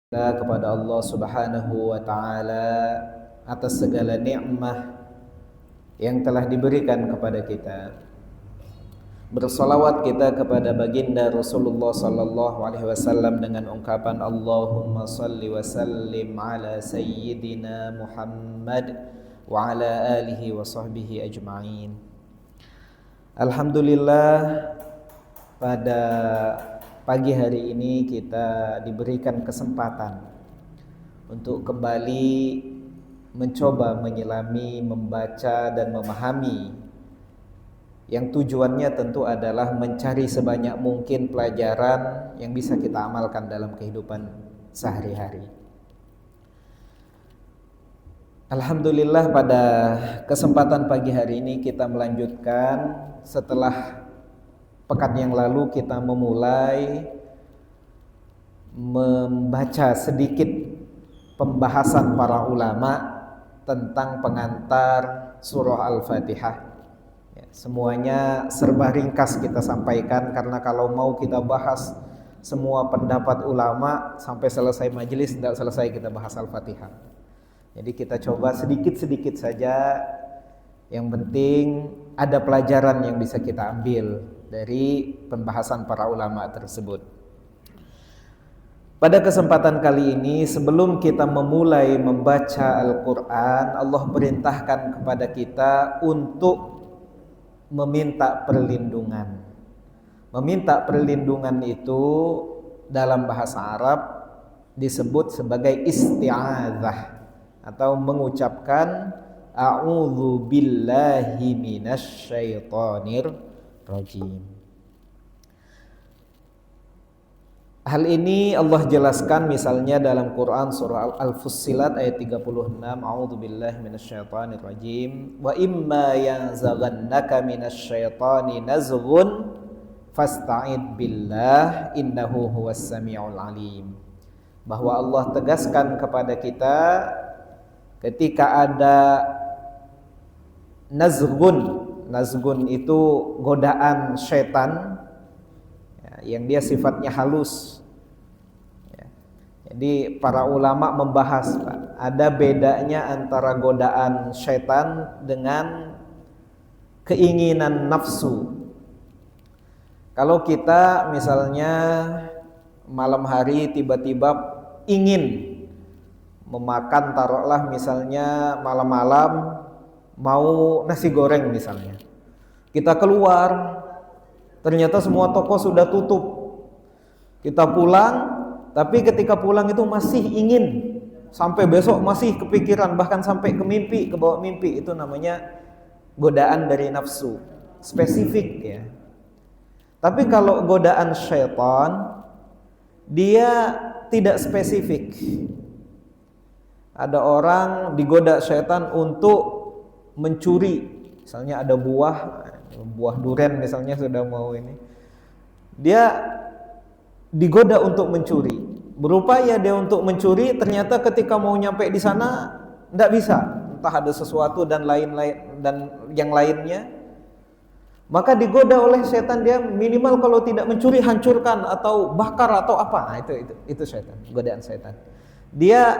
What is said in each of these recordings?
Kita kepada Allah Subhanahu wa taala atas segala nikmat yang telah diberikan kepada kita. Bersolawat kita kepada baginda Rasulullah sallallahu alaihi wasallam dengan ungkapan Allahumma salli wa sallim ala sayyidina Muhammad wa ala alihi wa sahbihi ajma'in. Alhamdulillah, pada pagi hari ini kita diberikan kesempatan untuk kembali mencoba menyelami, membaca dan memahami yang tujuannya tentu adalah mencari sebanyak mungkin pelajaran yang bisa kita amalkan dalam kehidupan sehari-hari. Alhamdulillah, pada kesempatan pagi hari ini kita melanjutkan setelah pekan yang lalu kita memulai membaca sedikit pembahasan para ulama tentang pengantar surah Al-Fatihah. Ya, semuanya serba ringkas kita sampaikan, karena kalau mau kita bahas semua pendapat ulama sampai selesai majelis tidak selesai kita bahas Al-Fatihah. Jadi kita coba sedikit-sedikit saja, yang penting ada pelajaran yang bisa kita ambil dari pembahasan para ulama tersebut. Pada kesempatan kali ini, sebelum kita memulai membaca Al-Quran, Allah perintahkan kepada kita untuk meminta perlindungan. Meminta perlindungan itu dalam bahasa Arab disebut sebagai isti'adzah, atau mengucapkan a'udzu billahi minasy syaithanir rajim. Hal ini Allah jelaskan misalnya dalam Quran surah Al-Fussilat ayat 36, a'udzu billahi minasyaitonir rajim, wa imma yanzaghannaka minasyaitoni nazghun fasta'id billah innahu huwas samiul alim. Bahwa Allah tegaskan kepada kita ketika ada nazghun. Nazgun itu godaan syaitan ya, yang dia sifatnya halus ya. Jadi para ulama membahas, Pak, ada bedanya antara godaan syaitan dengan keinginan nafsu. Kalau kita misalnya malam hari tiba-tiba ingin memakan, taruhlah misalnya malam-malam mau nasi goreng misalnya, kita keluar, ternyata semua toko sudah tutup. Kita pulang, tapi ketika pulang itu masih ingin, sampai besok masih kepikiran, bahkan sampai ke mimpi, ke bawah mimpi. Itu namanya godaan dari nafsu, spesifik ya. Tapi kalau godaan syaitan, dia tidak spesifik. Ada orang digoda syaitan untuk mencuri, misalnya ada buah durian misalnya sudah mau ini, dia digoda untuk mencuri, berupaya dia untuk mencuri, ternyata ketika mau nyampe di sana tidak bisa, entah ada sesuatu dan lain-lain dan yang lainnya, maka digoda oleh setan, dia minimal kalau tidak mencuri hancurkan atau bakar atau apa. Nah, itu setan, godaan setan. Dia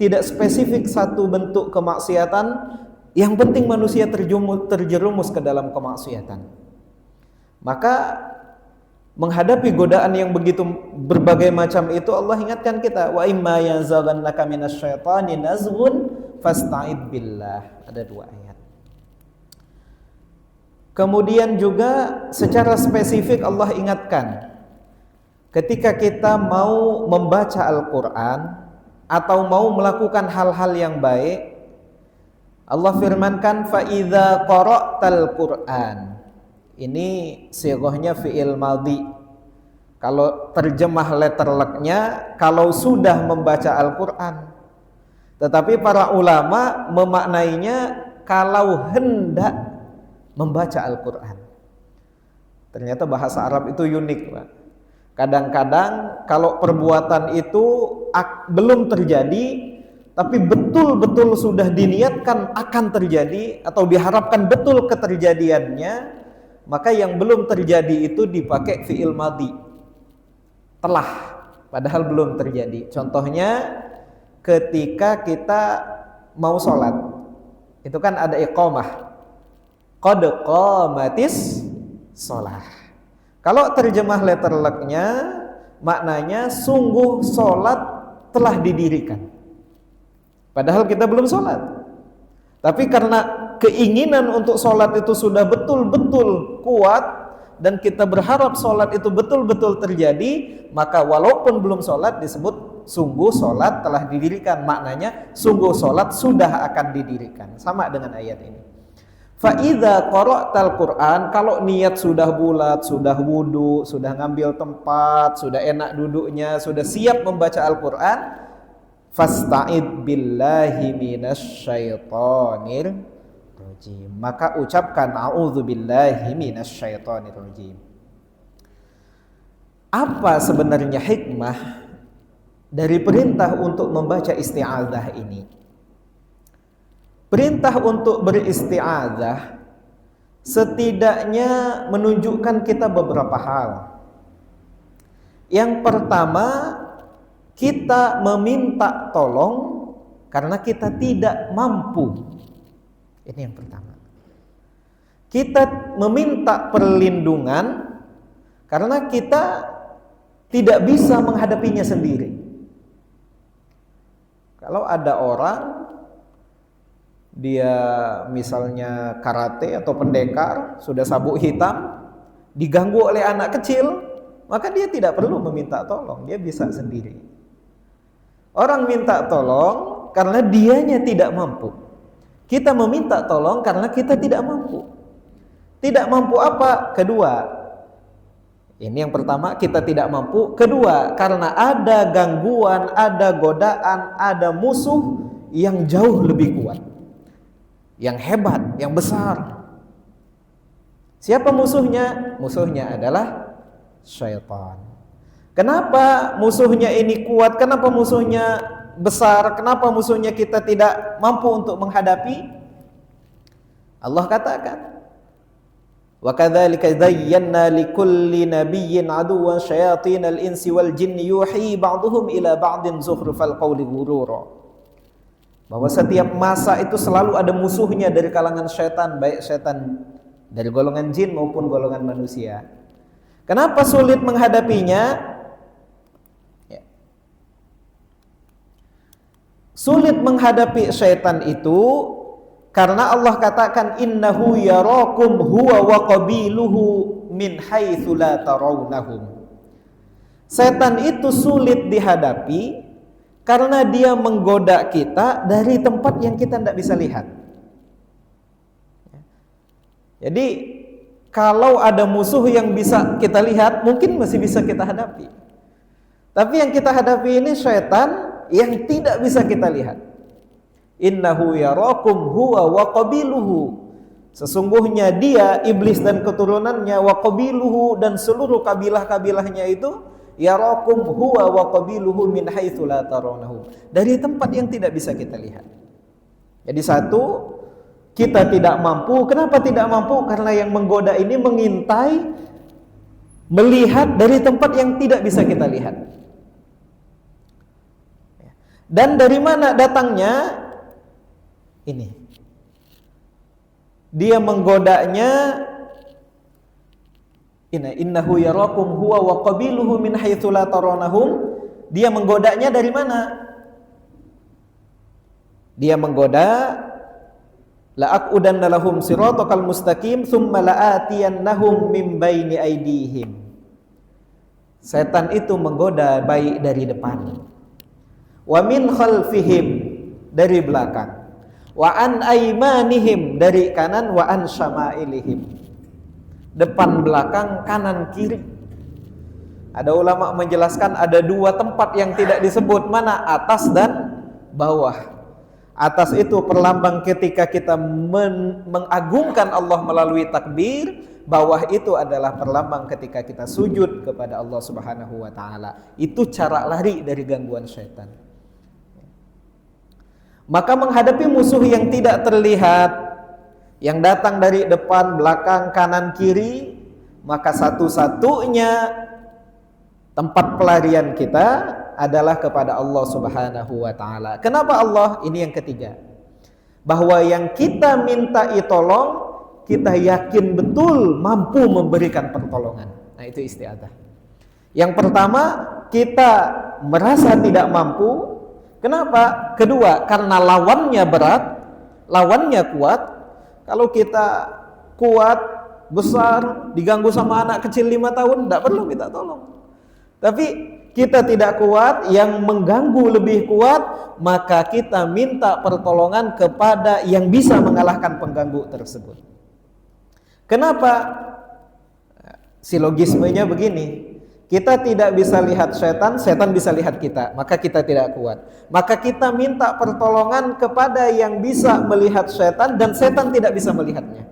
tidak spesifik satu bentuk kemaksiatan, yang penting manusia terjerumus ke dalam kemaksiatan. Maka menghadapi godaan yang begitu berbagai macam itu, Allah ingatkan kita, wa imma yanzaghannaka minasyaitani nazghun fasta'id billah. Ada 2 ayat. Kemudian juga secara spesifik Allah ingatkan, ketika kita mau membaca Al-Quran atau mau melakukan hal-hal yang baik, Allah firmankan fa idza qara'tal Qur'an. Ini sighahnya fi'il madhi. Kalau terjemah letter luck-nya, kalau sudah membaca Al-Qur'an. Tetapi para ulama memaknainya kalau hendak membaca Al-Qur'an. Ternyata bahasa Arab itu unik, Pak. Kadang-kadang kalau perbuatan itu belum terjadi, tapi betul-betul sudah diniatkan akan terjadi atau diharapkan betul keterjadiannya, maka yang belum terjadi itu dipakai fi'il madhi. Telah padahal belum terjadi. Contohnya ketika kita mau sholat, itu kan ada iqamah, qad qamatis sholah. Kalau terjemah letter luck-nya, maknanya sungguh sholat telah didirikan, padahal kita belum sholat. Tapi karena keinginan untuk sholat itu sudah betul-betul kuat, dan kita berharap sholat itu betul-betul terjadi, maka walaupun belum sholat disebut sungguh sholat telah didirikan. Maknanya sungguh sholat sudah akan didirikan. Sama dengan ayat ini. Fa'idha qara'tal Qur'an, kalau niat sudah bulat, sudah wudu, sudah ngambil tempat, sudah enak duduknya, sudah siap membaca Al-Quran, fasta'id billahi minasyaitonir rajim, maka ucapkan a'udzubillahi minasyaitonir rajim. Apa sebenarnya hikmah dari perintah untuk membaca isti'adzah ini? Perintah untuk beristi'adzah setidaknya menunjukkan kita beberapa hal. Yang pertama, kita meminta tolong karena kita tidak mampu. Ini yang pertama. Kita meminta perlindungan karena kita tidak bisa menghadapinya sendiri. Kalau ada orang, dia misalnya karate atau pendekar, sudah sabuk hitam, diganggu oleh anak kecil, maka dia tidak perlu meminta tolong, dia bisa sendiri. Orang minta tolong karena dianya tidak mampu. Kita meminta tolong karena kita tidak mampu. Tidak mampu apa? Kedua, ini yang pertama, kita tidak mampu. Kedua, karena ada gangguan, ada godaan, ada musuh yang jauh lebih kuat, yang hebat, yang besar. Siapa musuhnya? Musuhnya adalah syaitan. Kenapa musuhnya ini kuat? Kenapa musuhnya besar? Kenapa musuhnya kita tidak mampu untuk menghadapi? Allah katakan, wa kadzalika zayyana likulli nabiyyin aduwwan syayatinal insi wal jinni yuhi ba'dhum ila ba'din zukhrufal qawli ghurura. Bahwa setiap masa itu selalu ada musuhnya dari kalangan syaitan, baik syaitan dari golongan jin maupun golongan manusia. Kenapa sulit menghadapinya? Sulit menghadapi syaitan itu karena Allah katakan innahu yarakum huwa wa qabiluhu min haitsu la tarawnahum. Setan itu sulit dihadapi karena dia menggoda kita dari tempat yang kita tidak bisa lihat. Jadi kalau ada musuh yang bisa kita lihat, mungkin masih bisa kita hadapi. Tapi yang kita hadapi ini syaitan yang tidak bisa kita lihat. Innahu yarakum huwa wa qabiluhu. Sesungguhnya dia, iblis dan keturunannya, wa qabiluhu, dan seluruh kabilah-kabilahnya itu, yarakum huwa wa qabiluhu min haitsu la tarawnahum, dari tempat yang tidak bisa kita lihat. Jadi satu, kita tidak mampu. Kenapa tidak mampu? Karena yang menggoda ini mengintai, melihat dari tempat yang tidak bisa kita lihat. Dan dari mana datangnya? Ini. Dia menggodanya, innahu yarakum huwa wa qabiluhu min haitsu la tarawnahum. Dia menggodanya dari mana? Dia menggoda, la'aqudanna lahum siratal mustaqim tsumma la'atiyannahum min baini aydihim. Setan itu menggoda baik dari depan, wa min khalfihim, dari belakang, wa an aymanihim, dari kanan, wa an syama'ilihim, depan belakang, kanan kiri. Ada ulama menjelaskan ada dua tempat yang tidak disebut, mana? Atas dan bawah. Atas itu perlambang ketika kita mengagungkan Allah melalui takbir. Bawah itu adalah perlambang ketika kita sujud kepada Allah Subhanahu wa taala. Itu cara lari dari gangguan syaitan. Maka menghadapi musuh yang tidak terlihat, yang datang dari depan, belakang, kanan, kiri, maka satu-satunya Tempat pelarian kita adalah kepada Allah Subhanahu wa taala. Kenapa Allah? Ini yang ketiga. Bahwa yang kita minta tolong, kita yakin betul mampu memberikan pertolongan. Nah, itu isti'adzah. Yang pertama, kita merasa tidak mampu. Kenapa? Kedua, karena lawannya berat, lawannya kuat. Kalau kita kuat, besar, diganggu sama anak kecil 5 tahun, tidak perlu minta tolong. Tapi kita tidak kuat, yang mengganggu lebih kuat, maka kita minta pertolongan kepada yang bisa mengalahkan pengganggu tersebut. Kenapa? Silogismenya begini, kita tidak bisa lihat setan, setan bisa lihat kita, maka kita tidak kuat. Maka kita minta pertolongan kepada yang bisa melihat setan, dan setan tidak bisa melihatnya.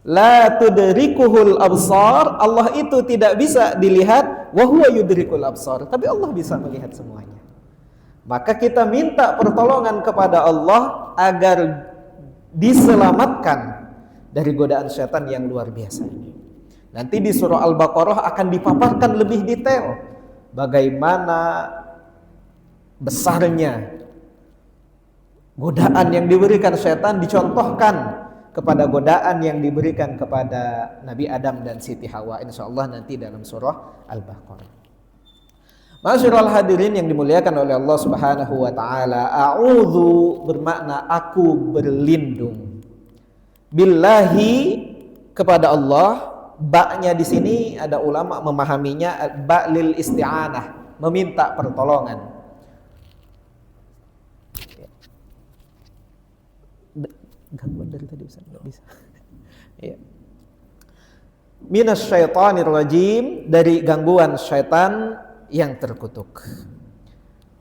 La tudrikuhul absar, Allah itu tidak bisa dilihat, wa huwa yudrikul absar, tapi Allah bisa melihat semuanya. Maka kita minta pertolongan kepada Allah agar diselamatkan dari godaan setan yang luar biasa ini. Nanti di surah Al-Baqarah akan dipaparkan lebih detail bagaimana besarnya godaan yang diberikan setan, dicontohkan kepada godaan yang diberikan kepada Nabi Adam dan Siti Hawa, insyaallah nanti dalam surah Al-Baqarah. Masyarul hadirin yang dimuliakan oleh Allah Subhanahu wa taala, a'udzu bermakna aku berlindung. Billahi kepada Allah, ba-nya di sini ada ulama memahaminya ba lil isti'anah, meminta pertolongan. Gangguan dari tadi Ustaz, enggak bisa. Ya. Minasyaitonir rajim, dari gangguan syaitan yang terkutuk.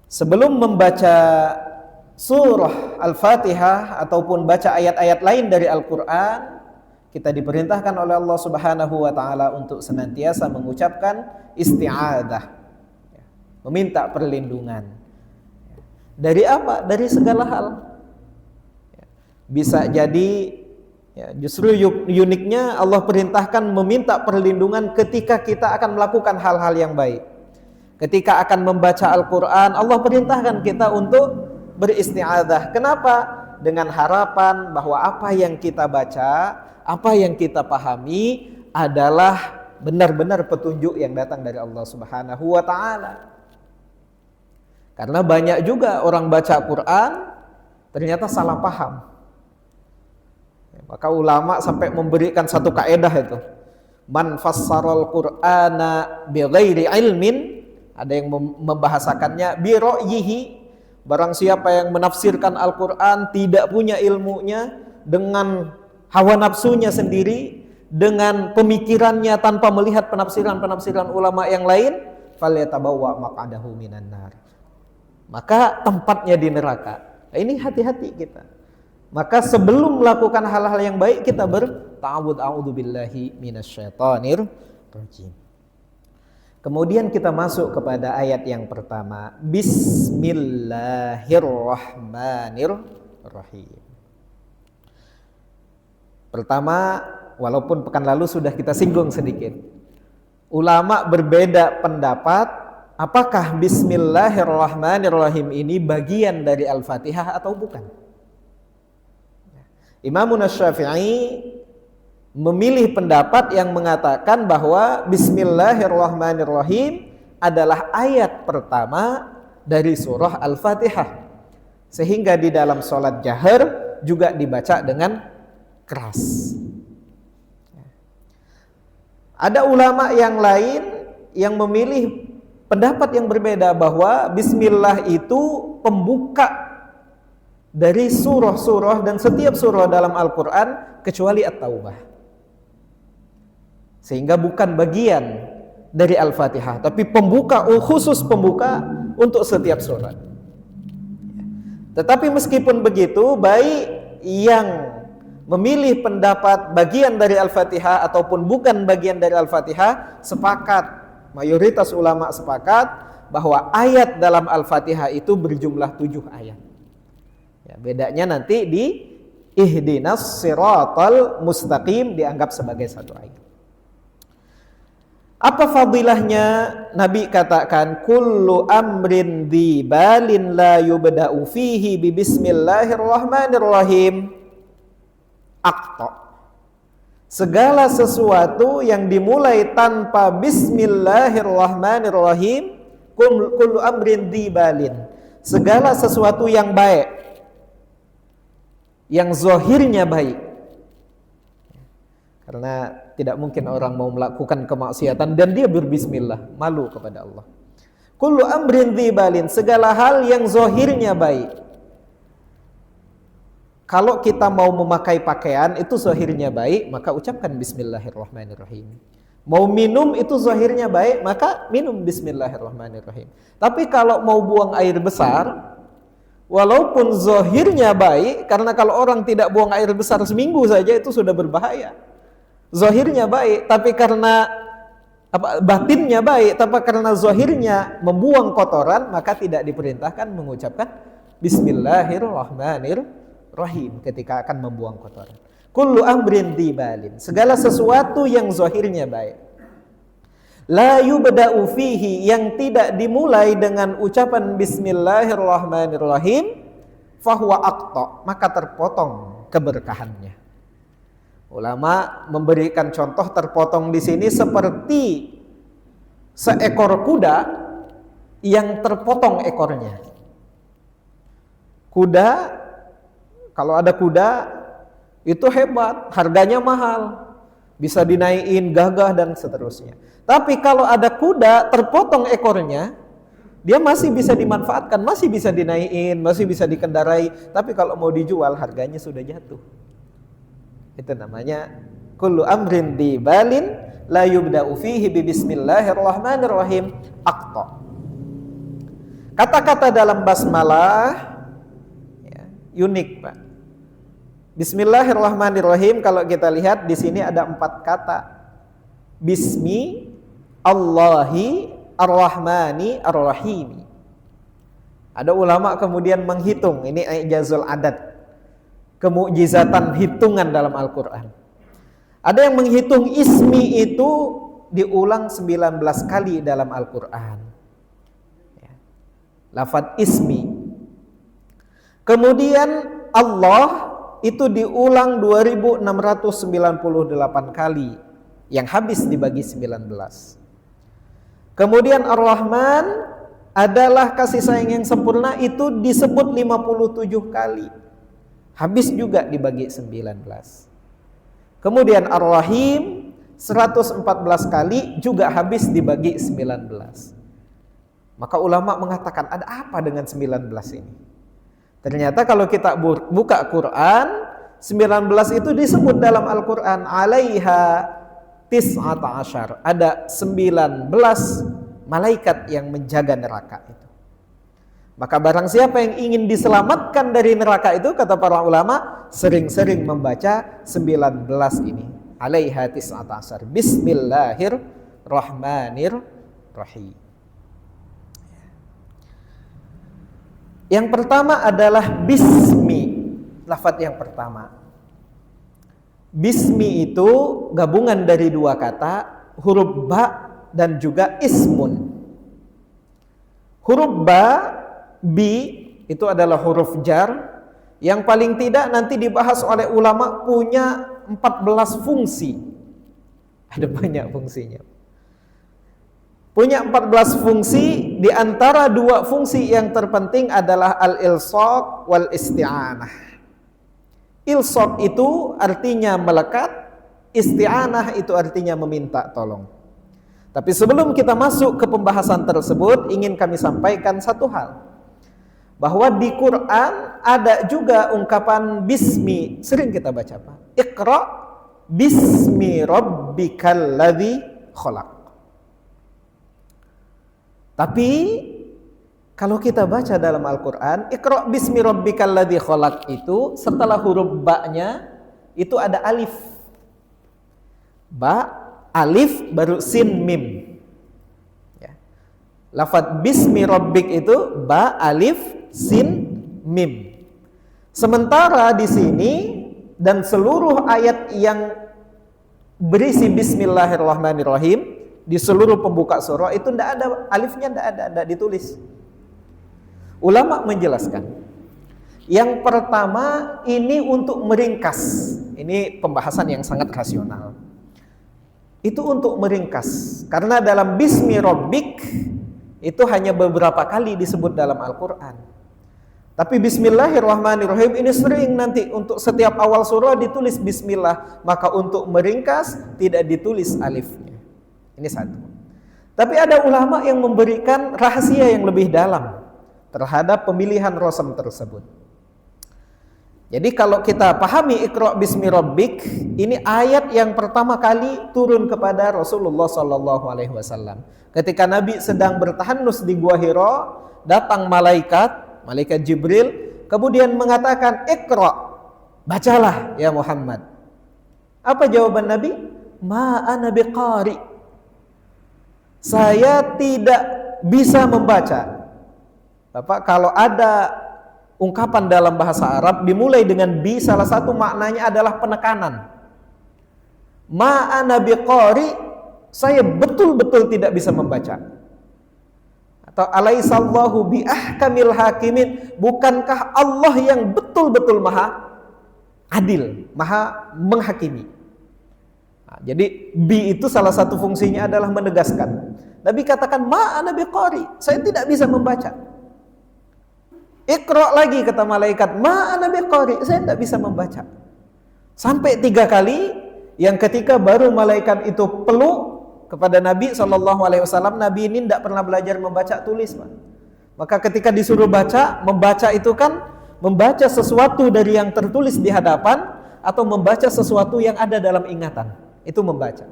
Sebelum membaca surah Al-Fatihah ataupun baca ayat-ayat lain dari Al-Qur'an, kita diperintahkan oleh Allah Subhanahu wa taala untuk senantiasa mengucapkan isti'adzah. Meminta perlindungan. Dari apa? Dari segala hal. Bisa jadi justru uniknya Allah perintahkan meminta perlindungan ketika kita akan melakukan hal-hal yang baik. Ketika akan membaca Al-Quran, Allah perintahkan kita untuk beristi'adzah. Kenapa? Dengan harapan bahwa apa yang kita baca, apa yang kita pahami adalah benar-benar petunjuk yang datang dari Allah Subhanahu wa taala. Karena banyak juga orang baca Quran ternyata salah paham. Maka ulama sampai memberikan satu kaedah itu. Man fassaral Qur'ana bighairi ilmin, ada yang membahasakannya bi ra'yihi, barang siapa yang menafsirkan Al-Qur'an tidak punya ilmunya, dengan hawa nafsunya sendiri, dengan pemikirannya tanpa melihat penafsiran-penafsiran ulama yang lain, falyatabawwa maq'adahu minan nar. Maka tempatnya di neraka. Nah, ini hati-hati kita. Maka sebelum melakukan hal-hal yang baik, kita berta'awudz, a'udzubillahi minasyaitonir rajim. Kemudian kita masuk kepada ayat yang pertama, Bismillahirrahmanirrahim. Pertama, walaupun pekan lalu sudah kita singgung sedikit, ulama berbeda pendapat apakah Bismillahirrahmanirrahim ini bagian dari Al-Fatihah atau bukan. Imam Syafi'i memilih pendapat yang mengatakan bahwa Bismillahirrahmanirrahim adalah ayat pertama dari surah Al-Fatihah, sehingga di dalam sholat jahar juga dibaca dengan keras. Ada ulama yang lain yang memilih pendapat yang berbeda bahwa Bismillah itu pembuka dari surah-surah dan setiap surah dalam Al-Quran kecuali At-Taubah, sehingga bukan bagian dari Al-Fatihah, tapi pembuka, khusus pembuka untuk setiap surah. Tetapi meskipun begitu, baik yang memilih pendapat bagian dari Al-Fatihah ataupun bukan bagian dari Al-Fatihah, sepakat, mayoritas ulama sepakat bahwa ayat dalam Al-Fatihah itu berjumlah 7 ayat. Ya, bedanya nanti di ihdinas siratal mustaqim dianggap sebagai satu ayat. Apa fadilahnya? Nabi katakan, kullu amrin dhi balin la yubda'u fihi bi bismillahirrahmanirrahim aqta. Segala sesuatu yang dimulai tanpa bismillahirrahmanirrahim, kullu amrin dhi balin. Segala sesuatu yang baik, yang zahirnya baik. Karena tidak mungkin orang mau melakukan kemaksiatan dan dia berbismillah, malu kepada Allah. Kullu amrin dhi balin, segala hal yang zahirnya baik. Kalau kita mau memakai pakaian itu zahirnya baik, maka ucapkan bismillahirrahmanirrahim. Mau minum itu zahirnya baik, maka minum bismillahirrahmanirrahim. Tapi kalau mau buang air besar, walaupun zahirnya baik, karena kalau orang tidak buang air besar seminggu saja itu sudah berbahaya. Zahirnya baik, tapi karena batinnya baik, tapi karena zahirnya membuang kotoran, maka tidak diperintahkan mengucapkan bismillahirrahmanirrahim ketika akan membuang kotoran. Kullu amrin dhi balin, segala sesuatu yang zahirnya baik. La yubda'u fihi, yang tidak dimulai dengan ucapan bismillahirrahmanirrahim, fahuwa aqta, maka terpotong keberkahannya. Ulama memberikan contoh terpotong di sini seperti seekor kuda yang terpotong ekornya. Kuda, kalau ada kuda itu hebat, harganya mahal, bisa dinaikin, gagah dan seterusnya. Tapi kalau ada kuda terpotong ekornya, dia masih bisa dimanfaatkan, masih bisa dinaikin, masih bisa dikendarai. Tapi kalau mau dijual harganya sudah jatuh. Itu namanya kullu amrin dhi balin la yubda'u fihi bi bismillahirrahmanirrahim aqta. Kata-kata dalam basmalah ya, unik, Pak. Bismillahirrahmanirrahim, kalau kita lihat di sini ada 4 kata. Bismi Allahi Ar-Rahmani Ar-Rahimi. Ada ulama kemudian menghitung, ini ijazul adad, kemukjizatan hitungan dalam Al-Quran. Ada yang menghitung ismi itu diulang 19 kali dalam Al-Quran. Lafaz ismi. Kemudian Allah itu diulang 2698 kali, yang habis dibagi 19. Kemudian Ar-Rahman adalah kasih sayang yang sempurna, itu disebut 57 kali. Habis juga dibagi 19. Kemudian Ar-Rahim 114 kali, juga habis dibagi 19. Maka ulama mengatakan, ada apa dengan 19 ini? Ternyata kalau kita buka Quran, 19 itu disebut dalam Al-Quran, alaiha tis'ata asyar. Ada 19 malaikat yang menjaga neraka itu. Maka barang siapa yang ingin diselamatkan dari neraka itu, kata para ulama, sering-sering membaca 19 ini. Alaiha tis'ata asyar. Bismillahirrahmanirrahim. Yang pertama adalah bismi. Lafaz yang pertama. Bismi itu gabungan dari 2 kata, huruf ba dan juga ismun. Huruf ba, bi, itu adalah huruf jar, yang paling tidak nanti dibahas oleh ulama punya 14 fungsi. Ada banyak fungsinya. Punya 14 fungsi, di antara 2 fungsi yang terpenting adalah al-ilsaq wal isti'anah. Ilsaq itu artinya melekat, isti'anah itu artinya meminta tolong. Tapi sebelum kita masuk ke pembahasan tersebut, ingin kami sampaikan satu hal. Bahwa di Quran ada juga ungkapan bismi, sering kita baca, Pak. Iqra bismi rabbikal ladzi khalaq. Tapi kalau kita baca dalam Al-Quran, Iqra bismi rabbikal ladzi khalaq itu setelah huruf ba-nya itu ada alif. Ba, alif, baru sin mim. Ya. Lafaz bismi rabbik itu ba, alif, sin, mim. Sementara di sini dan seluruh ayat yang berisi bismillahirrahmanirrahim di seluruh pembuka surah itu tidak ada alifnya, tidak ditulis. Ulama menjelaskan, yang pertama ini untuk meringkas, ini pembahasan yang sangat rasional. Itu untuk meringkas, karena dalam Bismi Rabbik itu hanya beberapa kali disebut dalam Al-Quran. Tapi Bismillahirrahmanirrahim ini sering nanti untuk setiap awal surah ditulis Bismillah, maka untuk meringkas tidak ditulis alifnya. Ini satu. Tapi ada ulama yang memberikan rahasia yang lebih dalam terhadap pemilihan rosam tersebut. Jadi kalau kita pahami Iqra bismi rabbik, ini ayat yang pertama kali turun kepada Rasulullah SAW. Ketika Nabi sedang bertahannus di Gua Hira, datang malaikat Jibril, kemudian mengatakan, Iqra, bacalah ya Muhammad. Apa jawaban Nabi? Ma ana biqari. Saya tidak bisa membaca. Bapak, kalau ada ungkapan dalam bahasa Arab dimulai dengan bi, salah satu maknanya adalah penekanan. Ma ana biqari, saya betul-betul tidak bisa membaca. Atau alaisallahu bi ahkamil hakimin, bukankah Allah yang betul-betul maha adil, maha menghakimi. Nah, jadi bi itu salah satu fungsinya adalah menegaskan. Nabi katakan ma ana biqari, saya tidak bisa membaca. Iqra lagi kata malaikat, ma ana biqari, saya tidak bisa membaca. Sampai 3 kali, yang ketiga baru malaikat itu peluk kepada Nabi SAW. Nabi ini tidak pernah belajar membaca tulis, Pak. Maka ketika disuruh membaca itu kan membaca sesuatu dari yang tertulis di hadapan atau membaca sesuatu yang ada dalam ingatan. Itu membaca.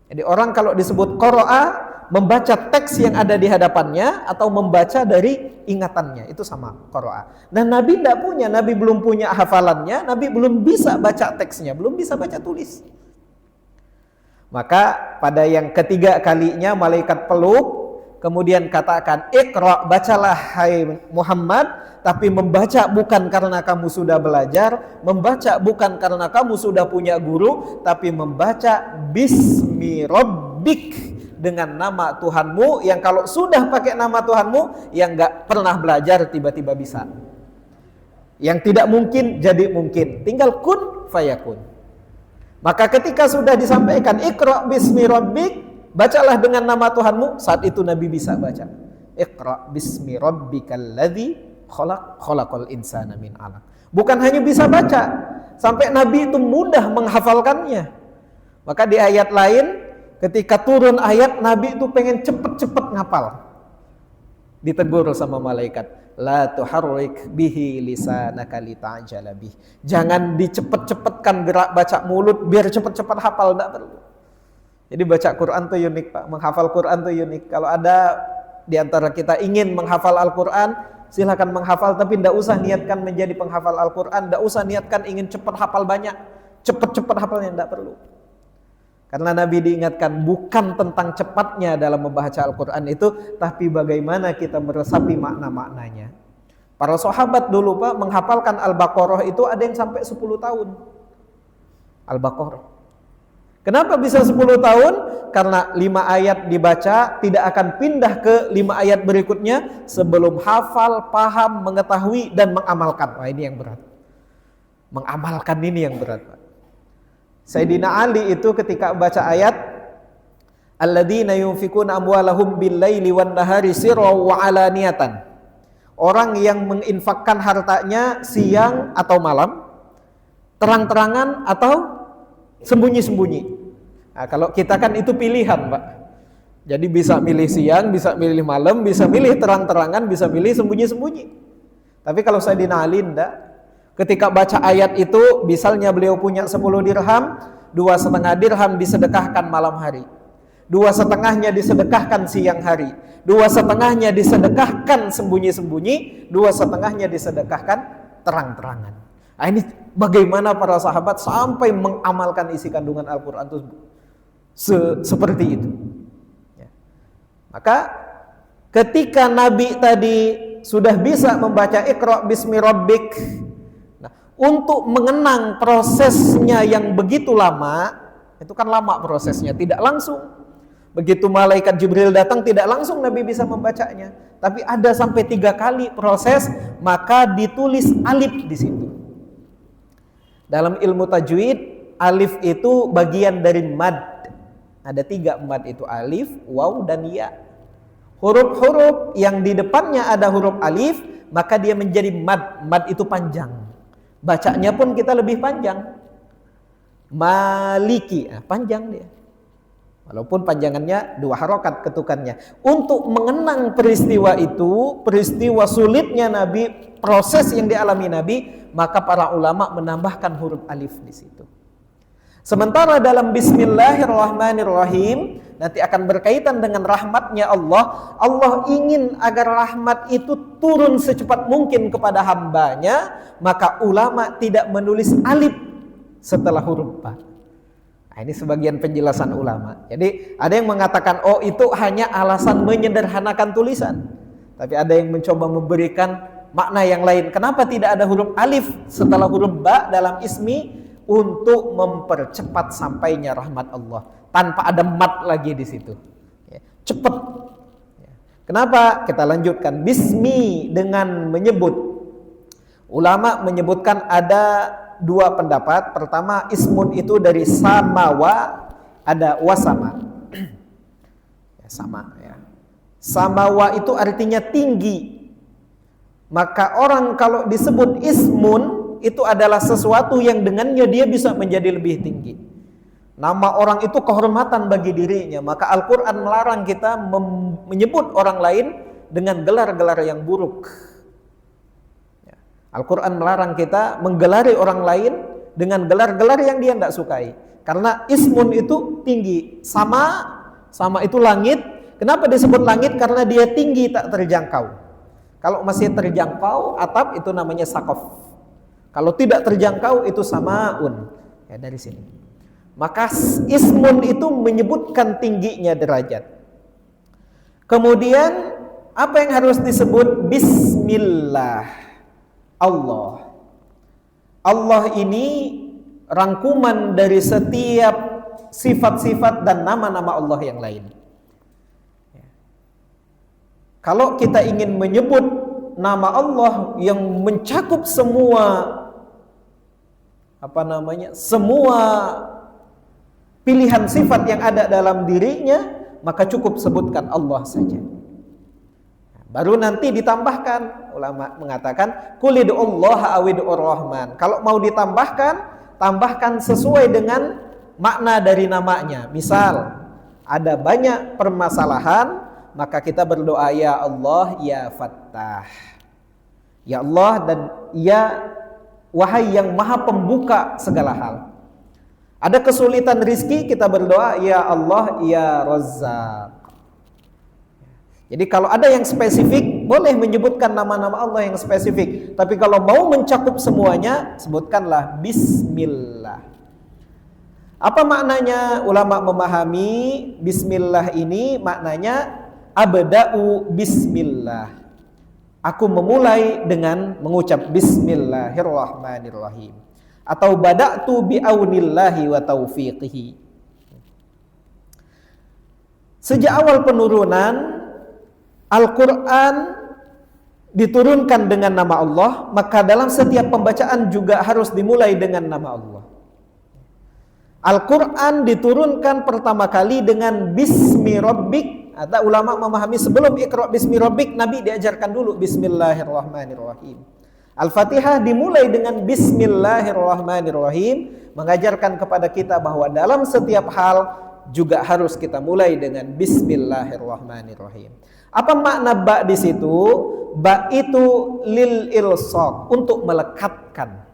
Jadi orang kalau disebut qara'a, membaca teks yang ada di hadapannya atau membaca dari ingatannya, itu sama qara'a. Dan Nabi tidak punya, Nabi belum punya hafalannya, Nabi belum bisa baca teksnya, belum bisa baca tulis. Maka pada yang ketiga kalinya malaikat peluk, kemudian katakan, Iqra, bacalah hai Muhammad, tapi membaca bukan karena kamu sudah belajar, membaca bukan karena kamu sudah punya guru, tapi membaca bismi rabbik, dengan nama Tuhanmu, yang kalau sudah pakai nama Tuhanmu, yang gak pernah belajar tiba-tiba bisa. Yang tidak mungkin jadi mungkin, tinggal kun fayakun. Maka ketika sudah disampaikan Iqra bismi rabbik, bacalah dengan nama Tuhanmu, saat itu Nabi bisa baca. Iqra bismi rabbikal ladzi khalaq, khalaqal insana min 'alaq. Bukan hanya bisa baca, sampai Nabi itu mudah menghafalkannya. Maka di ayat lain ketika turun ayat, Nabi itu pengen cepet-cepet ngapal. Ditegur sama malaikat, la tuharrik bihi lisanaka lita'jala bih. Jangan dicepet-cepetkan gerak baca mulut biar cepet-cepet hafal, enggak perlu. Jadi baca Quran tuh unik, Pak. Menghafal Quran tuh unik. Kalau ada di antara kita ingin menghafal Al-Quran, silakan menghafal, tapi enggak usah niatkan menjadi penghafal Al-Quran, enggak usah niatkan ingin cepat hafal banyak, cepet-cepet hafalnya, enggak perlu. Karena Nabi diingatkan bukan tentang cepatnya dalam membaca Al-Quran itu, tapi bagaimana kita meresapi makna-maknanya. Para sahabat dulu, Pak, menghafalkan Al-Baqarah itu ada yang sampai 10 tahun. Al-Baqarah. Kenapa bisa 10 tahun? Karena 5 ayat dibaca, tidak akan pindah ke 5 ayat berikutnya sebelum hafal, paham, mengetahui, dan mengamalkan. Wah, ini yang berat. Mengamalkan ini yang berat, Pak. Sayyidina Ali itu ketika baca ayat alladzina yunfikuna amwalahum bil-laili wan-nahari sirran wa alaniyatan. Orang yang menginfakkan hartanya siang atau malam, terang-terangan atau sembunyi-sembunyi. Nah, kalau kita kan itu pilihan, Pak. Jadi bisa milih siang, bisa milih malam, bisa milih terang-terangan, bisa milih sembunyi-sembunyi. Tapi kalau Sayyidina Ali enggak. Ketika baca ayat itu, misalnya beliau punya 10 dirham, 2,5 dirham disedekahkan malam hari, 2,5-nya disedekahkan siang hari, 2,5-nya disedekahkan sembunyi-sembunyi, 2,5-nya disedekahkan terang-terangan. Nah, ini bagaimana para sahabat sampai mengamalkan isi kandungan Al-Quran itu seperti itu. Ya. Maka ketika Nabi tadi sudah bisa membaca Iqra bismi rabbik, untuk mengenang prosesnya yang begitu lama, itu kan lama prosesnya, tidak langsung. Begitu malaikat Jibril datang, tidak langsung Nabi bisa membacanya, tapi ada sampai 3 kali proses, maka ditulis alif di situ. Dalam ilmu tajwid, alif itu bagian dari mad. Ada 3 mad itu, alif, waw, dan ya. Huruf-huruf yang di depannya ada huruf alif, maka dia menjadi mad. Mad itu panjang. Bacanya pun kita lebih panjang. Maliki, panjang dia. Walaupun panjangannya 2 harokat ketukannya. Untuk mengenang peristiwa itu, peristiwa sulitnya Nabi, proses yang dialami Nabi, maka para ulama menambahkan huruf alif di situ. Sementara dalam Bismillahirrahmanirrahim, nanti akan berkaitan dengan rahmatnya Allah. Allah ingin agar rahmat itu turun secepat mungkin kepada hambanya, maka ulama tidak menulis alif setelah huruf ba. Nah, ini sebagian penjelasan ulama. Jadi ada yang mengatakan, oh itu hanya alasan menyederhanakan tulisan. Tapi ada yang mencoba memberikan makna yang lain. Kenapa tidak ada huruf alif setelah huruf ba dalam ismi? Untuk mempercepat sampainya rahmat Allah. Tanpa ada mat lagi di situ. Cepat. Kenapa? Kita lanjutkan. Bismi dengan menyebut. Ulama menyebutkan ada 2 pendapat. Pertama, ismun itu dari samawa, ada wasama. Sama ya. Samawa itu artinya tinggi. Maka orang kalau disebut ismun, itu adalah sesuatu yang dengannya dia bisa menjadi lebih tinggi. Nama orang itu kehormatan bagi dirinya. Maka Al-Quran melarang kita menyebut orang lain dengan gelar-gelar yang buruk. Al-Quran melarang kita menggelari orang lain dengan gelar-gelar yang dia tidak sukai. Karena ismun itu tinggi. Sama itu langit. Kenapa disebut langit? Karena dia tinggi, tak terjangkau. Kalau masih terjangkau, atap itu namanya saqaf. Kalau tidak terjangkau itu samaun. Ya, dari sini. Maka ismun itu menyebutkan tingginya derajat. Kemudian apa yang harus disebut? Bismillah. Allah. Allah ini rangkuman dari setiap sifat-sifat dan nama-nama Allah yang lain. Kalau kita ingin menyebut nama Allah yang mencakup semua semua pilihan sifat yang ada dalam dirinya, maka cukup sebutkan Allah saja. Baru nanti ditambahkan, ulama mengatakan qulid'ullaha awid'ur rahman. Kalau mau ditambahkan, tambahkan sesuai dengan makna dari namanya. Misal ada banyak permasalahan, maka kita berdoa ya Allah ya Fattah. Ya Allah dan ya wahai yang maha pembuka segala hal. Ada kesulitan rizki, kita berdoa ya Allah ya Razzaq. Jadi kalau ada yang spesifik, boleh menyebutkan nama-nama Allah yang spesifik. Tapi kalau mau mencakup semuanya, sebutkanlah Bismillah. Apa maknanya? Ulama memahami Bismillah ini maknanya abda'u Bismillah. Aku memulai dengan mengucap Bismillahirrahmanirrahim. Atau bada'tu bi'aunillahi wa taufiqihi. Sejak awal penurunan Al-Quran diturunkan dengan nama Allah, maka dalam setiap pembacaan juga harus dimulai dengan nama Allah. Al-Quran diturunkan pertama kali dengan Bismi Rabbik. Ada ulama memahami sebelum Iqra' Bismi Rabbik, Nabi diajarkan dulu Bismillahirrahmanirrahim. Al-Fatihah dimulai dengan Bismillahirrahmanirrahim, mengajarkan kepada kita bahwa dalam setiap hal juga harus kita mulai dengan Bismillahirrahmanirrahim. Apa makna ba di situ? Ba itu lil ilsaq, untuk melekatkan.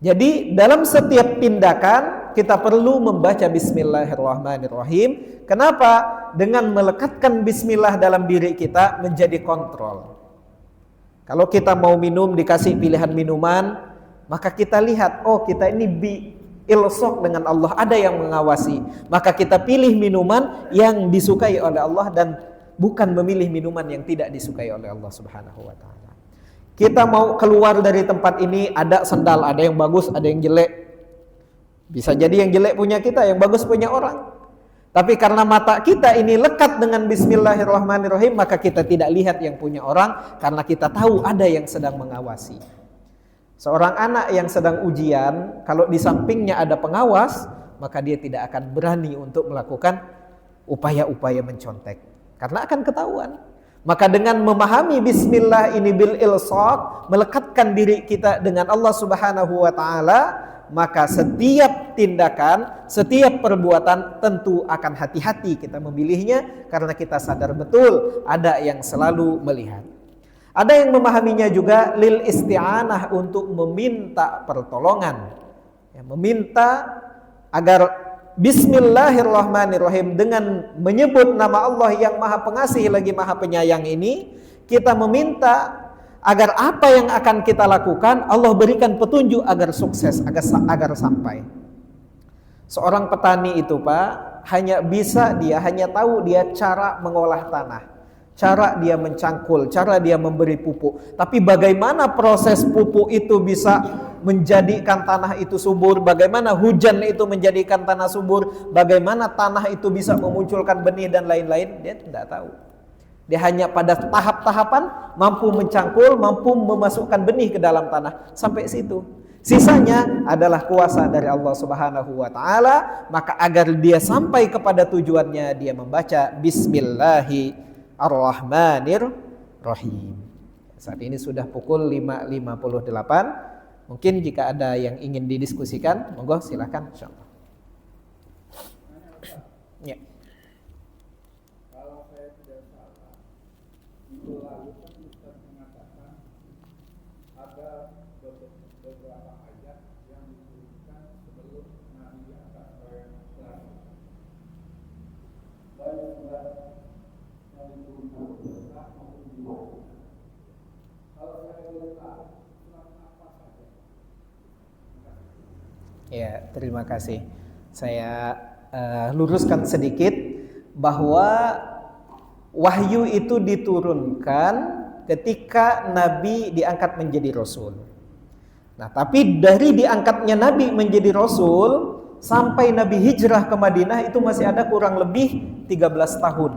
Jadi dalam setiap tindakan kita perlu membaca Bismillahirrahmanirrahim. Kenapa? Dengan melekatkan Bismillah dalam diri kita menjadi kontrol. Kalau kita mau minum, dikasih pilihan minuman, maka kita lihat, oh kita ini ilsaq dengan Allah, ada yang mengawasi. Maka kita pilih minuman yang disukai oleh Allah dan bukan memilih minuman yang tidak disukai oleh Allah Subhanahu wa ta'ala. Kita mau keluar dari tempat ini, ada sendal, ada yang bagus, ada yang jelek. Bisa jadi yang jelek punya kita, yang bagus punya orang. Tapi karena mata kita ini lekat dengan Bismillahirrahmanirrahim, maka kita tidak lihat yang punya orang, karena kita tahu ada yang sedang mengawasi. Seorang anak yang sedang ujian, kalau di sampingnya ada pengawas, maka dia tidak akan berani untuk melakukan upaya-upaya mencontek, karena akan ketahuan. Maka dengan memahami bismillah ini bil ilsaq, melekatkan diri kita dengan Allah Subhanahu wa taala, maka setiap tindakan, setiap perbuatan tentu akan hati-hati kita memilihnya, karena kita sadar betul ada yang selalu melihat. Ada yang memahaminya juga lil isti'anah, untuk meminta pertolongan, ya, meminta agar Bismillahirrahmanirrahim, dengan menyebut nama Allah yang Maha Pengasih lagi Maha Penyayang ini, kita meminta agar apa yang akan kita lakukan Allah berikan petunjuk agar sukses, agar sampai. Seorang petani itu Pak, dia hanya tahu dia cara mengolah tanah, cara dia mencangkul, cara dia memberi pupuk. Tapi bagaimana proses pupuk itu bisa menjadikan tanah itu subur, bagaimana hujan itu menjadikan tanah subur, bagaimana tanah itu bisa memunculkan benih dan lain-lain, dia tidak tahu. Dia hanya pada tahap-tahapan mampu mencangkul, mampu memasukkan benih ke dalam tanah, sampai situ. Sisanya adalah kuasa dari Allah Subhanahu wa taala. Maka agar dia sampai kepada tujuannya, dia membaca Bismillahirrahmanirrahim. Saat ini sudah pukul 5.58. Mungkin jika ada yang ingin didiskusikan, monggo silakan, insyaallah. Ya. Lalu kan Ustaz mengatakan ada beberapa ayat yang diturunkan sebelum Nabi diangkat oleh Nabi. Baik surat yang diturunkan setelah maupun di bawah. Kalau saya boleh tahu, surat apa saja? Ya, terima kasih. Saya luruskan sedikit bahwa wahyu itu diturunkan ketika Nabi diangkat menjadi Rasul. Nah, tapi dari diangkatnya Nabi menjadi Rasul sampai Nabi hijrah ke Madinah itu masih ada kurang lebih 13 tahun.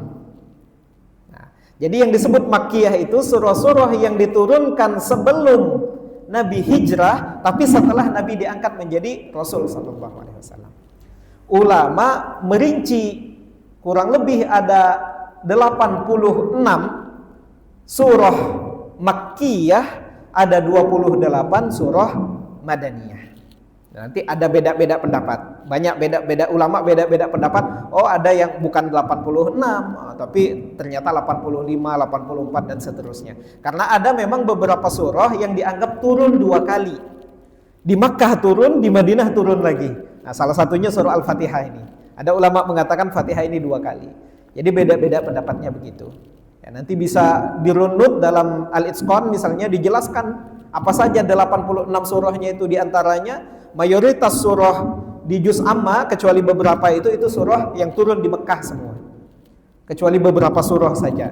Nah, jadi yang disebut Makkiyah itu surah-surah yang diturunkan sebelum Nabi hijrah, tapi setelah Nabi diangkat menjadi Rasul sallallahu alaihi wasallam. Ulama merinci kurang lebih ada 86 surah Makkiyah, ada 28 surah Madaniyah. Nanti ada beda-beda pendapat. Banyak beda-beda ulama beda-beda pendapat. Oh, ada yang bukan 86, tapi ternyata 85, 84 dan seterusnya. Karena ada memang beberapa surah yang dianggap turun 2 kali. Di Makkah turun, di Madinah turun lagi. Nah, salah satunya surah Al-Fatihah ini. Ada ulama mengatakan Fatihah ini 2 kali. Jadi beda-beda pendapatnya begitu. Ya, nanti bisa dirunut dalam Al-Itqan misalnya dijelaskan apa saja 86 surahnya itu, diantaranya mayoritas surah di juz amma kecuali beberapa itu surah yang turun di Mekah semua. Kecuali beberapa surah saja.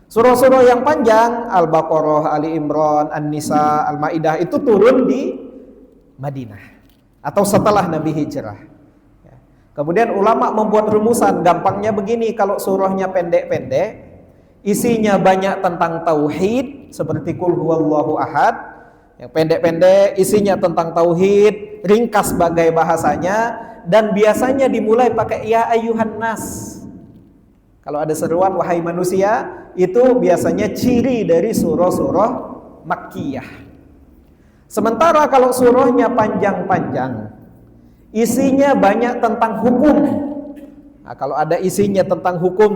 Surah-surah yang panjang Al-Baqarah, Ali Imran, An-Nisa, Al-Maidah itu turun di Madinah atau setelah Nabi hijrah. Kemudian ulama membuat rumusan, gampangnya begini, kalau surahnya pendek-pendek, isinya banyak tentang tauhid seperti Qul huwallahu ahad, yang pendek-pendek isinya tentang tauhid, ringkas sebagai bahasanya, dan biasanya dimulai pakai ya ayyuhan nas. Kalau ada seruan wahai manusia, itu biasanya ciri dari surah-surah Makkiyah. Sementara kalau surahnya panjang-panjang, isinya banyak tentang hukum. Nah, kalau ada isinya tentang hukum,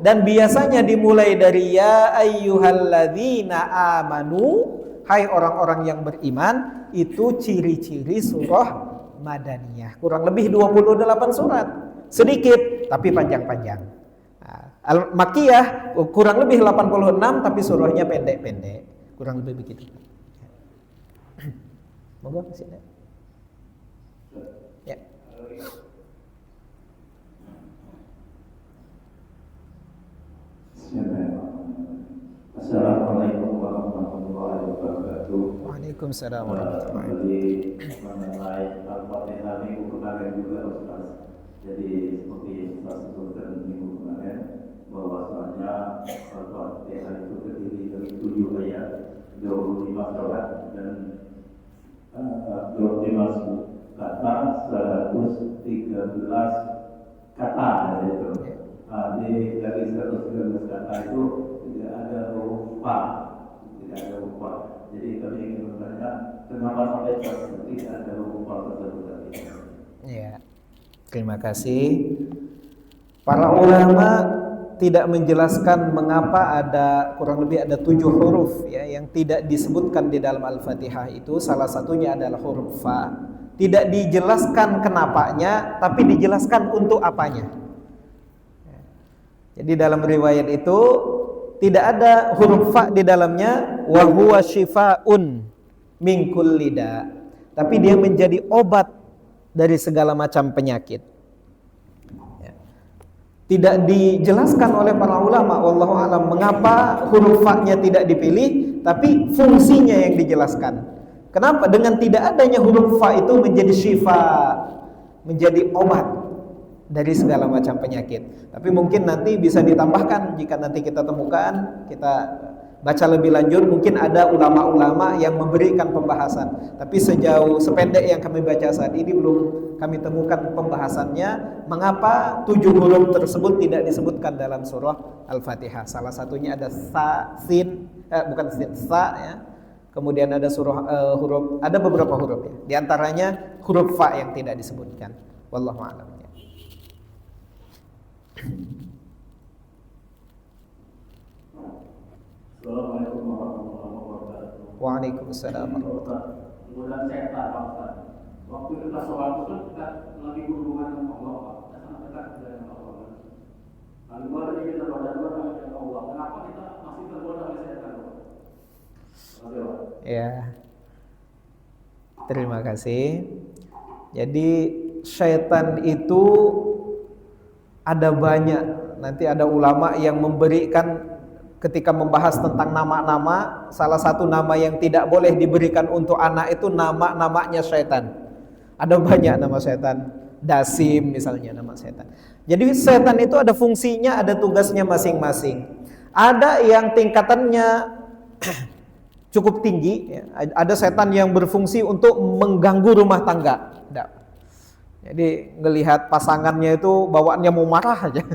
dan biasanya dimulai dari ya ayyuhalladzina amanu, hai orang-orang yang beriman, itu ciri-ciri surah Madaniyah. Kurang lebih 28 surat. Sedikit tapi panjang-panjang. Nah, Al-Makkiyah kurang lebih 86 tapi surahnya pendek-pendek. Kurang lebih begitu. Monggo sini. Ya. Assalamualaikum warahmatullahi wabarakatuh. Waalaikumsalam warahmatullahi wabarakatuh. Mengenai Al-Fatihah minggu kemarin juga Ustaz, Jadi seperti kita sebutkan minggu kemarin bahwasanya Al-Fatihah itu terdiri dari 7 ayat, 25 surat dan 25 kata, 113 kata itu. Dari 113 kata itu tidak ada huruf fa, tidak ada huruf fa. Jadi kami ingin bertanya, kenapa sampai tidak ada huruf fa tersebut tadi? Ya, terima kasih. Para ulama tidak menjelaskan mengapa ada kurang lebih ada 7 huruf ya yang tidak disebutkan di dalam Al-Fatihah itu. Salah satunya adalah huruf fa. Tidak dijelaskan kenapanya, tapi dijelaskan untuk apanya. Jadi dalam riwayat itu tidak ada huruf fa di dalamnya, wa huwa syifaun min kulli da. Tapi dia menjadi obat dari segala macam penyakit. Ya. Tidak dijelaskan oleh para ulama wallahu alam mengapa huruf fa-nya tidak dipilih, tapi fungsinya yang dijelaskan. Kenapa dengan tidak adanya huruf fa itu menjadi syifa, menjadi obat dari segala macam penyakit. Tapi mungkin nanti bisa ditambahkan jika nanti kita temukan, kita baca lebih lanjut, mungkin ada ulama-ulama yang memberikan pembahasan. Tapi sejauh sependek yang kami baca saat ini belum kami temukan pembahasannya mengapa 7 huruf tersebut tidak disebutkan dalam surah Al-Fatihah. Salah satunya ada sa, sin, bukan sin, sa ya. Kemudian ada huruf, ada beberapa huruf ya. Di antaranya huruf fa yang tidak disebutkan. Wallahu a'lam. Assalamualaikum warahmatullahi wabarakatuh. Waalaikumsalam warahmatullahi wabarakatuh. Kemudian setan Pak Ustaz. Waktu kita sholat itu kan kita lagi berhubungan dengan Allah Pak. Kita sangat dekat dengan Allah. Lalu baru kita berdoa dengan Allah. Kenapa kita masih tergoda oleh setan Pak? Terima kasih Pak. Ya. Terima kasih. Jadi syaitan itu ada banyak. Nanti ada ulama yang memberikan ketika membahas tentang nama-nama, salah satu nama yang tidak boleh diberikan untuk anak itu nama-namanya syaitan. Ada banyak nama syaitan, Dasim misalnya nama syaitan. Jadi syaitan itu ada fungsinya, ada tugasnya masing-masing. Ada yang tingkatannya cukup tinggi, ya. Ada setan yang berfungsi untuk mengganggu rumah tangga. Jadi ngelihat pasangannya itu bawaannya mau marah aja.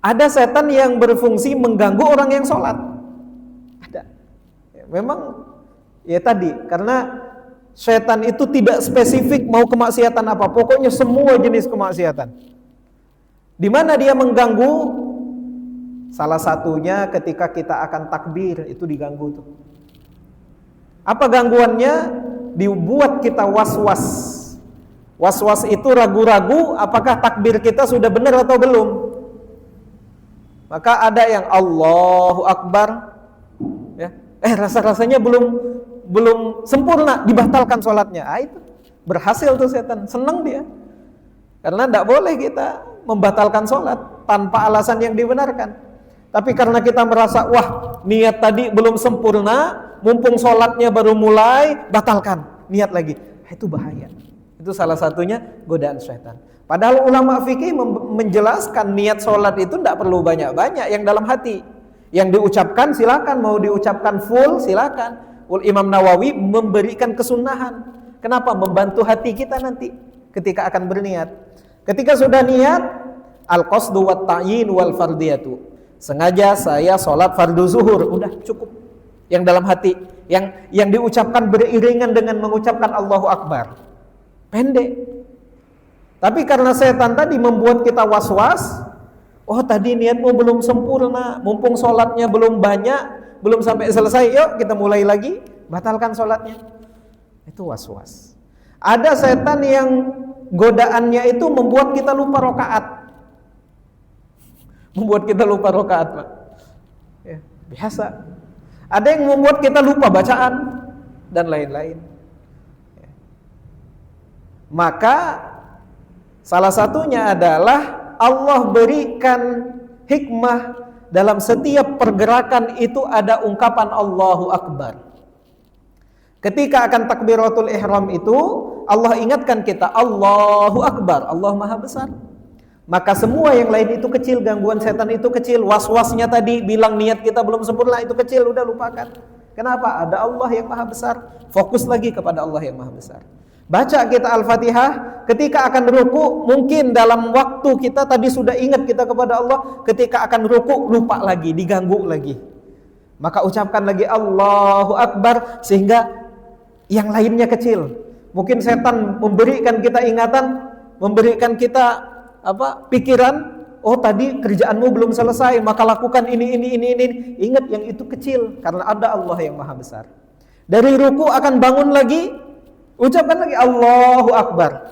Ada setan yang berfungsi mengganggu orang yang sholat. Ada. Ya, memang ya tadi karena setan itu tidak spesifik mau kemaksiatan apa, pokoknya semua jenis kemaksiatan. Di mana dia mengganggu? Salah satunya ketika kita akan takbir itu diganggu tuh. Apa gangguannya? Dibuat kita was-was. Was-was itu ragu-ragu apakah takbir kita sudah benar atau belum. Maka ada yang Allahu Akbar ya. Rasa-rasanya belum sempurna, dibatalkan sholatnya. Itu berhasil tuh setan, senang dia. Karena tidak boleh kita membatalkan sholat tanpa alasan yang dibenarkan. Tapi karena kita merasa wah niat tadi belum sempurna, mumpung sholatnya baru mulai, batalkan niat lagi. Itu bahaya. Itu salah satunya godaan syaitan. Padahal ulama fikih menjelaskan niat sholat itu tidak perlu banyak-banyak, yang dalam hati. Yang diucapkan silakan, mau diucapkan full silakan. Imam Nawawi memberikan kesunahan. Kenapa? Membantu hati kita nanti ketika akan berniat. Ketika sudah niat, al-qasdu wat ta'yin wal fardiyatu. Sengaja saya sholat fardu zuhur, udah cukup. Yang dalam hati, yang diucapkan beriringan dengan mengucapkan Allahu Akbar. Pendek. Tapi karena setan tadi membuat kita was-was, oh tadi niatmu belum sempurna, mumpung sholatnya belum banyak, belum sampai selesai, yuk kita mulai lagi, batalkan sholatnya. Itu was-was. Ada setan yang godaannya itu membuat kita lupa rakaat. Membuat kita lupa rakaat, Pak. Ya, biasa. Ada yang membuat kita lupa bacaan dan lain-lain. Ya. Maka salah satunya adalah Allah berikan hikmah dalam setiap pergerakan itu ada ungkapan Allahu Akbar. Ketika akan takbiratul ihram itu Allah ingatkan kita, Allahu Akbar, Allah Maha Besar. Maka semua yang lain itu kecil, gangguan setan itu kecil, was-wasnya tadi bilang niat kita belum sempurna itu kecil, udah lupakan. Kenapa? Ada Allah yang Maha Besar. Fokus lagi kepada Allah yang Maha Besar. Baca kita Al-Fatihah, ketika akan ruku, mungkin dalam waktu kita tadi sudah ingat kita kepada Allah, ketika akan ruku lupa lagi, diganggu lagi. Maka ucapkan lagi Allahu Akbar, sehingga yang lainnya kecil. Mungkin setan memberikan kita ingatan, memberikan kita pikiran, oh tadi kerjaanmu belum selesai, maka lakukan ini. Ingat yang itu kecil, karena ada Allah yang Maha Besar. Dari ruku akan bangun lagi, ucapkan lagi Allahu Akbar.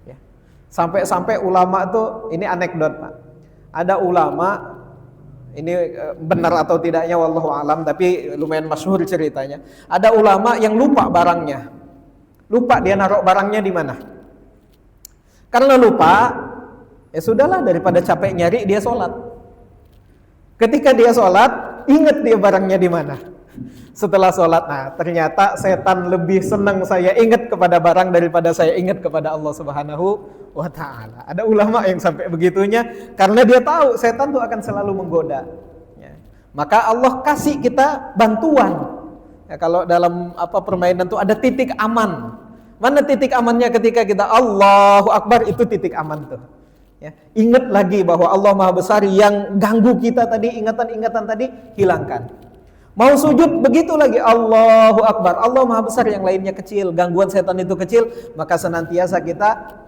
Ya. Sampai ulama tuh, ini anekdot Pak. Ada ulama, ini benar atau tidaknya wallahu alam, tapi lumayan masyhur ceritanya. Ada ulama yang lupa barangnya. Lupa dia naruh barangnya di mana. Karena lupa, ya sudahlah, daripada capek nyari, dia sholat. Ketika dia sholat, ingat dia barangnya di mana. Setelah sholat, nah ternyata setan lebih senang saya ingat kepada barang daripada saya ingat kepada Allah Subhanahu wa Ta'ala. Ada ulama yang sampai begitunya, karena dia tahu setan itu akan selalu menggoda. Ya. Maka Allah kasih kita bantuan. Ya, kalau dalam permainan itu ada titik aman. Mana titik amannya ketika kita Allahu Akbar, itu titik aman tuh. Ya, ingat lagi bahwa Allah Maha Besar, yang ganggu kita tadi, ingatan-ingatan tadi hilangkan. Mau sujud begitu lagi Allahu Akbar, Allah Maha Besar, yang lainnya kecil, gangguan setan itu kecil, maka senantiasa kita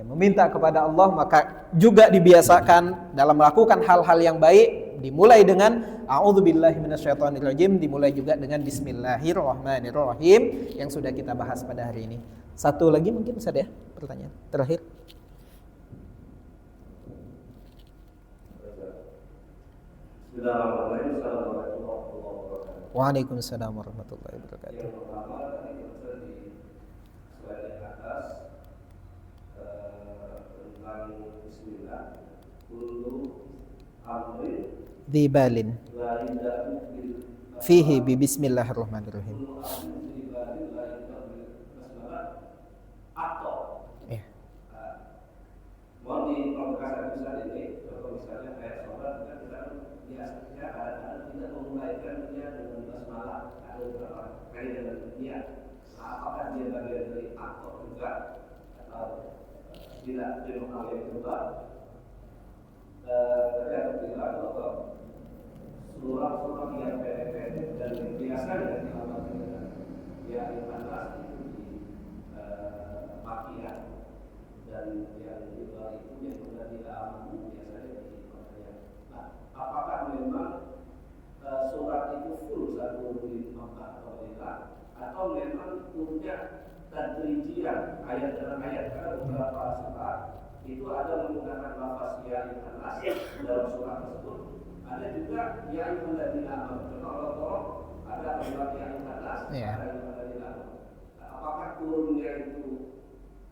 meminta kepada Allah. Maka juga dibiasakan dalam melakukan hal-hal yang baik, dimulai dengan a'udzubillahi minasyaitonirrajim, dimulai juga dengan bismillahirrahmanirrahim yang sudah kita bahas pada hari ini. Satu lagi mungkin bisa ya, pertanyaan terakhir. Bismillahirrahmanirrahim. Assalamualaikum warahmatullahi wabarakatuh. Waalaikumsalam warahmatullahi wabarakatuh. Yang pertama tadi kita di slide yang atas tentang Bismillah, kullu amrin Dibalin la yabda'u bil fihi bi bismillahirrahmanirrahim. kullu amrin dibalin la yabda'u bil basmalah atau Ya. mohon diperhatikan misalnya ini, kalau misalnya kayak sholat kan kita biasanya kadang-kadang tidak memulaikan dia dengan basmalah, ada beberapa kali dengan dia. Apakah dia bagian dari atau juga atau tidak dimengerti juga? Tadi ada bilang bahwa surah-surah yang pendek-pendek dan biasanya diawali dengan ya ibadah itu di pakaian, dan yang kedua itu yang sudah tidak aman biasanya di pakaian. Nah, apakah memang surat itu full satu di Makkah atau tidak, atau memang punya tadrijian ayat demi ayat? Karena beberapa surat itu ada menggunakan lafaz ya ayyuhan-nas dalam surat tersebut, ada juga ya ayyuhalladzina amanu. Contoh ada bilang ya ayyuhan-nas, ada ayyuhalladzina amanu. Apakah turunnya itu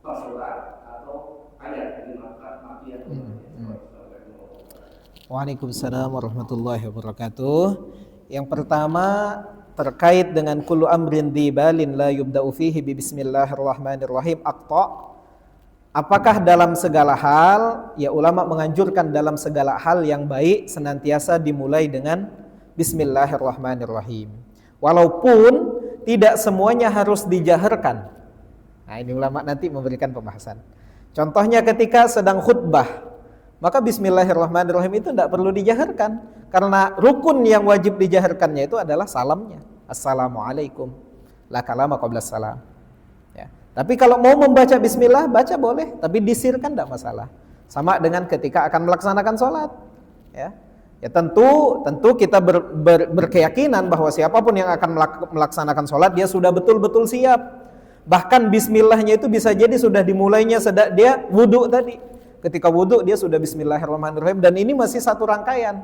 per surat atau ayat di Makkah? Waalaikumsalam warahmatullahi wabarakatuh. Yang pertama terkait dengan kullu amrin dibalin la yubda'u fihi bi bismillahirrahmanirrahim aqta. Apakah dalam segala hal, ya ulama menganjurkan dalam segala hal yang baik senantiasa dimulai dengan bismillahirrahmanirrahim. Walaupun tidak semuanya harus dijaharkan. Nah, ini ulama nanti memberikan pembahasan. Contohnya ketika sedang khutbah, maka bismillahirrahmanirrahim itu tidak perlu dijaharkan, karena rukun yang wajib dijaharkannya itu adalah salamnya. Assalamualaikum. La kalama qabla salam. Ya. Tapi kalau mau membaca bismillah, baca boleh, tapi disirkan tidak masalah. Sama dengan ketika akan melaksanakan sholat. Ya, ya tentu kita berkeyakinan bahwa siapapun yang akan melaksanakan sholat, dia sudah betul-betul siap. Bahkan bismillahnya itu bisa jadi sudah dimulainya sedang dia wudhu tadi. Ketika wudhu dia sudah bismillahirrahmanirrahim, dan ini masih satu rangkaian.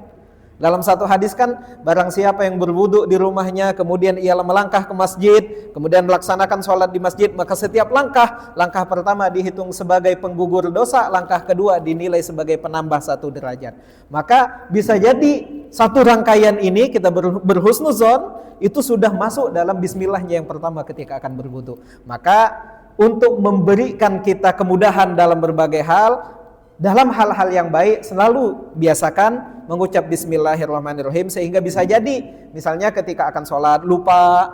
Dalam satu hadis kan, barang siapa yang berwudu di rumahnya, kemudian ia melangkah ke masjid, kemudian melaksanakan sholat di masjid, maka setiap langkah pertama dihitung sebagai penggugur dosa, langkah kedua dinilai sebagai penambah 1 derajat. Maka bisa jadi satu rangkaian ini kita berhusnuzon, itu sudah masuk dalam bismillahnya yang pertama ketika akan berwudu. Maka untuk memberikan kita kemudahan dalam berbagai hal. Dalam hal-hal yang baik selalu biasakan mengucap bismillahirrahmanirrahim, sehingga bisa jadi misalnya ketika akan sholat lupa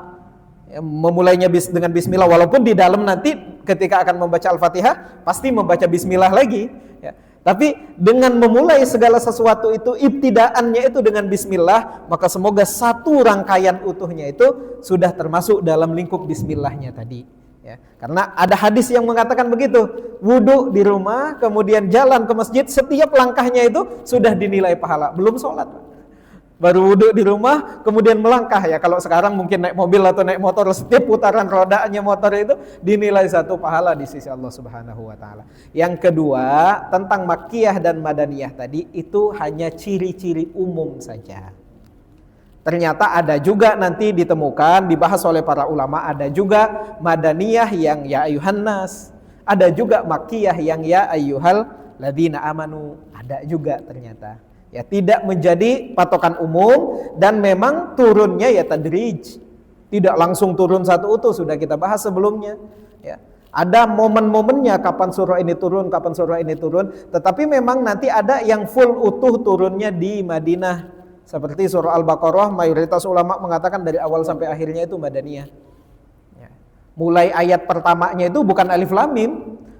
memulainya dengan bismillah, walaupun di dalam nanti ketika akan membaca Al-Fatihah pasti membaca bismillah lagi ya. Tapi dengan memulai segala sesuatu itu ibtidaannya itu dengan bismillah, maka semoga satu rangkaian utuhnya itu sudah termasuk dalam lingkup bismillahnya tadi ya. Karena ada hadis yang mengatakan begitu, wudu di rumah kemudian jalan ke masjid, setiap langkahnya itu sudah dinilai pahala, belum sholat. Baru wudu di rumah, kemudian melangkah ya. Kalau sekarang mungkin naik mobil atau naik motor, setiap putaran rodanya motor itu dinilai satu pahala di sisi Allah Subhanahu wa taala. Yang kedua, tentang makkiyah dan madaniyah tadi itu hanya ciri-ciri umum saja. Ternyata ada juga nanti ditemukan, dibahas oleh para ulama, ada juga madaniyah yang ya ayuhan nas, ada juga makkiyah yang ya ayyuhal ladzina amanu, ada juga ternyata. Ya, tidak menjadi patokan umum, dan memang turunnya ya tadrij. Tidak langsung turun satu utuh, sudah kita bahas sebelumnya. Ya, ada momen-momennya kapan surah ini turun, kapan surah ini turun, tetapi memang nanti ada yang full utuh turunnya di Madinah. Seperti surah Al-Baqarah, mayoritas ulama mengatakan dari awal sampai akhirnya itu madaniyah. Ya. Mulai ayat pertamanya itu bukan alif lam mim.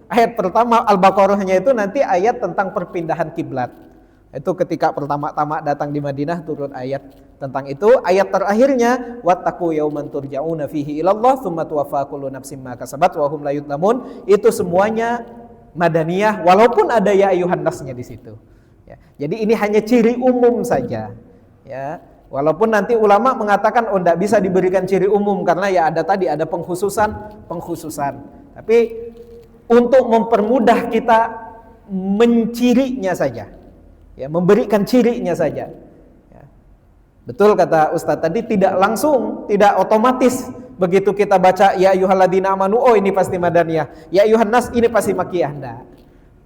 Ayat pertama Al-Baqarahnya itu nanti ayat tentang perpindahan kiblat. Itu ketika pertama-tama datang di Madinah turun ayat tentang itu. Ayat terakhirnya wattaqu yauman turja'una fihi ilallah tsumma tuwaffa kullu nafsin ma kasabat wa hum la yudlamun. Itu semuanya madaniyah, walaupun ada ya ayuhan nasnya di situ. Ya, jadi ini hanya ciri umum saja. Ya, walaupun nanti ulama mengatakan oh tidak bisa diberikan ciri umum karena ya ada tadi ada pengkhususan. Tapi untuk mempermudah kita mencirinya saja. Ya, memberikan cirinya saja. Ya. Betul kata Ustadz tadi, tidak langsung, tidak otomatis begitu kita baca ya ayyuhalladzina amanu, oh ini pasti madaniyah. Ya ayyuhan nas ini pasti makkiyah. Enggak.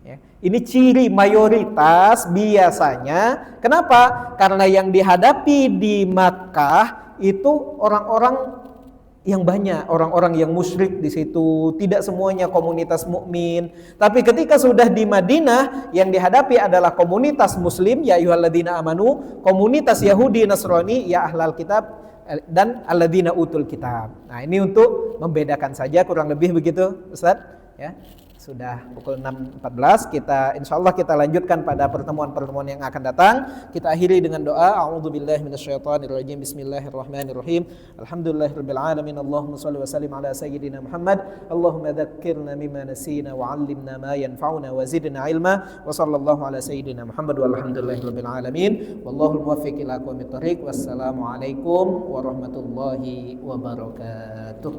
Ya. Ini ciri mayoritas biasanya. Kenapa? Karena yang dihadapi di Makkah itu orang-orang yang banyak, orang-orang yang musyrik di situ, tidak semuanya komunitas mukmin. Tapi ketika sudah di Madinah, yang dihadapi adalah komunitas muslim, ya ayyuhalladzina amanu, komunitas Yahudi, Nasrani, ya ahlal kitab, dan alladzina utul kitab. Nah, ini untuk membedakan saja, kurang lebih begitu, Ustaz, ya. Sudah pukul 6.14, kita insyaallah kita lanjutkan pada pertemuan-pertemuan yang akan datang. Kita akhiri dengan doa, a'udzubillahi minasyaitonirrajim, bismillahirrahmanirrahim, alhamdulillahirabbil alamin, Allahumma shalli wa sallim ala sayyidina Muhammad, Allahumma dzakkirna mimma nasina wa 'allimna ma yanfa'una wa zidna ilma, wa sallallahu ala sayyidina Muhammad walhamdulillahirabbil alamin, wallahul muwaffiq ila aqwamit thoriq, wassalamu alaikum warahmatullahi wabarakatuh.